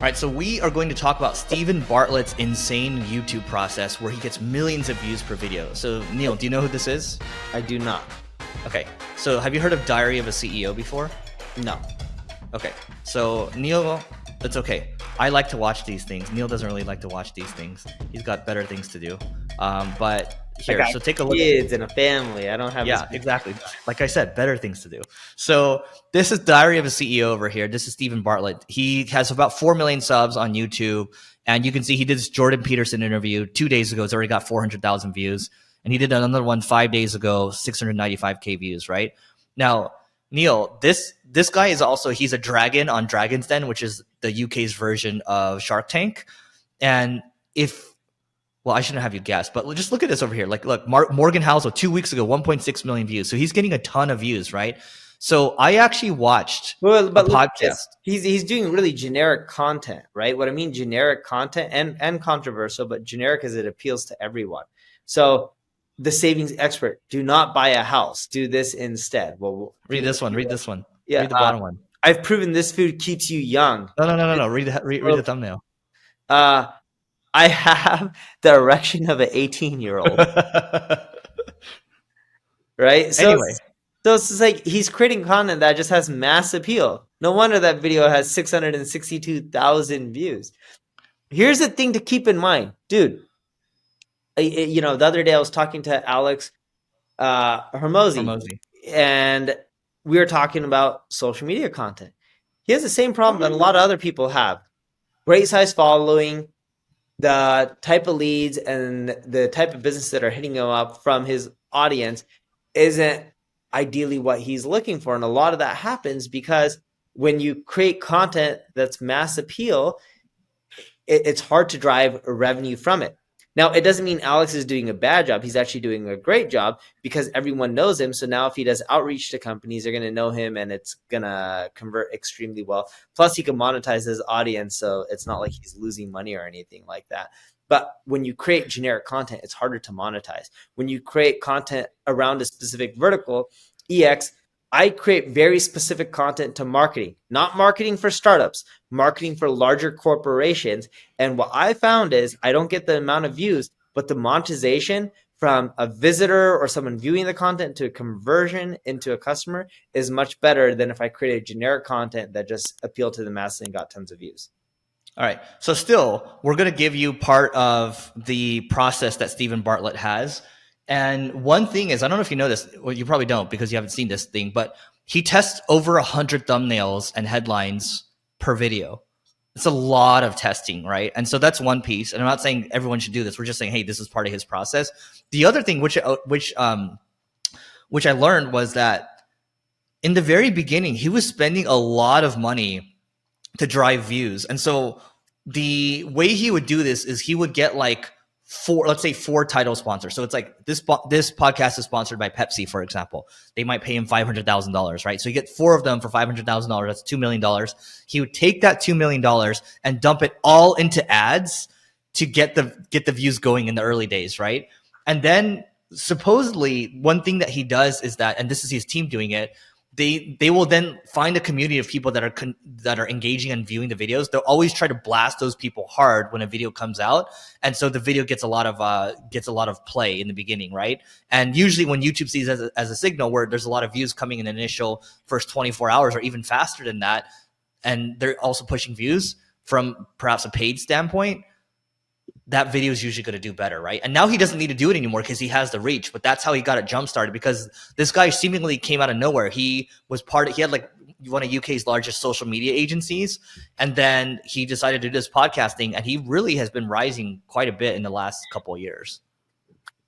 right, so we are going to talk about Stephen Bartlett's insane YouTube process where he gets millions of views per video. So, Neil, do you know who this is? I do not. Okay, so have you heard of Diary of a CEO before? No. Okay, so Neil, that's okay. I like to watch these things. Neil doesn't really like to watch these things. He's got better things to do. But here, so take a look. Kids and a family. I don't have. Yeah, exactly. Like I said, better things to do. So this is Diary of a CEO over here. This is Stephen Bartlett. He has about 4 million subs on YouTube. And you can see he did this Jordan Peterson interview 2 days ago. It's already got 400,000 views. And he did another one 5 days ago, 695K views, right? Now, Neil, this guy is also, he's a dragon on Dragon's Den, which is the UK's version of Shark Tank. And well, I shouldn't have you guess, but just look at this over here. Like, look, Morgan Housel 2 weeks ago, 1.6 million views. So he's getting a ton of views, right? So I actually watched a podcast. He's doing really generic content, right? What I mean, generic content and controversial, but generic as it appeals to everyone. So the savings expert, do not buy a house. Do this instead. Well, read this one. Read this one. Yeah, read the bottom one. I've proven this food keeps you young. No. Read the thumbnail. I have the erection of an 18-year-old. Right? So, anyway. So it's like he's creating content that just has mass appeal. No wonder that video has 662,000 views. Here's the thing to keep in mind, dude. The other day I was talking to Alex Hermosi, and we were talking about social media content. He has the same problem that a lot of other people have. Great size following, the type of leads and the type of business that are hitting him up from his audience isn't ideally what he's looking for. And a lot of that happens because when you create content that's mass appeal, it's hard to drive revenue from it. Now, it doesn't mean Alex is doing a bad job. He's actually doing a great job because everyone knows him. So now if he does outreach to companies, they're going to know him and it's going to convert extremely well. Plus, he can monetize his audience. So it's not like he's losing money or anything like that. But when you create generic content, it's harder to monetize. When you create content around a specific vertical, I create very specific content to marketing, not marketing for startups, marketing for larger corporations. And what I found is I don't get the amount of views, but the monetization from a visitor or someone viewing the content to a conversion into a customer is much better than if I created generic content that just appealed to the masses and got tons of views. All right. So still, we're going to give you part of the process that Stephen Bartlett has. And one thing is, I don't know if you know this, well, you probably don't because you haven't seen this thing, but he tests over 100 thumbnails and headlines per video. It's a lot of testing, right? And so that's one piece. And I'm not saying everyone should do this. We're just saying, hey, this is part of his process. The other thing, which I learned was that in the very beginning, he was spending a lot of money to drive views. And so the way he would do this is he would get like let's say four title sponsors. So it's like this podcast is sponsored by Pepsi, for example. They might pay him $500,000, right? So you get four of them for $500,000. That's $2 million. He would take that $2 million and dump it all into ads to get the views going in the early days, right? And then supposedly one thing that he does is that, and this is his team doing it, they will then find a community of people that are engaging and viewing the videos. They'll always try to blast those people hard when a video comes out, and so the video gets a lot of play in the beginning, right? And usually when YouTube sees as a signal where there's a lot of views coming in the initial first 24 hours or even faster than that, and they're also pushing views from perhaps a paid standpoint, that video is usually going to do better, right? And now he doesn't need to do it anymore because he has the reach, but that's how he got it jump started, because this guy seemingly came out of nowhere. He had like one of UK's largest social media agencies, and then he decided to do this podcasting, and he really has been rising quite a bit in the last couple of years.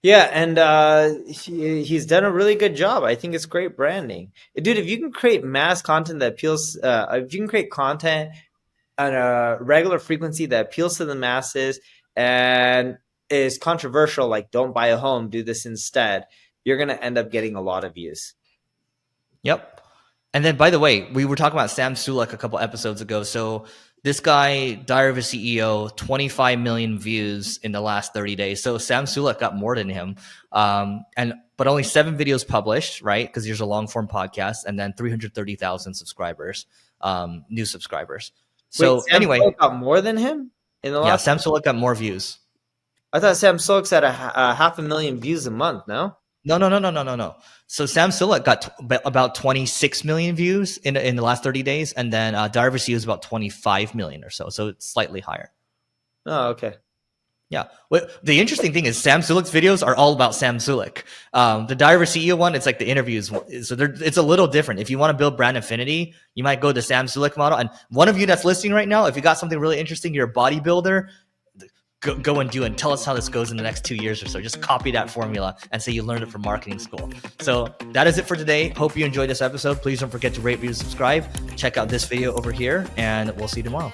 Yeah, and he's done a really good job. I think it's great branding. Dude, if you can create mass content that appeals, if you can create content at a regular frequency that appeals to the masses and is controversial, like don't buy a home, do this instead, you're going to end up getting a lot of views. Yep. And then, by the way, we were talking about Sam Sulek a couple episodes ago. So this guy, Diary of a CEO, 25 million views in the last 30 days. So Sam Sulek got more than him. But only 7 videos published, right? Because there's a long form podcast, and then 330,000 subscribers, new subscribers. Wait, So Sam anyway, Sulek got more than him in the yeah, last. Sam Sulek got more views. I thought Sam Sulek's at a 500,000 views a month. No. No. So Sam Sulek got about 26 million views in the last 30 days, and then Darvish is about 25 million or so. So it's slightly higher. Oh, okay. Yeah. Well, the interesting thing is Sam Sulek's videos are all about Sam Sulek. The Diver CEO one, it's like the interviews. So it's a little different. If you want to build brand affinity, you might go the Sam Sulek model. And one of you that's listening right now, if you got something really interesting, you're a bodybuilder, go and do it and tell us how this goes in the next 2 years or so. Just copy that formula and say you learned it from marketing school. So that is it for today. Hope you enjoyed this episode. Please don't forget to rate, review, subscribe. Check out this video over here, and we'll see you tomorrow.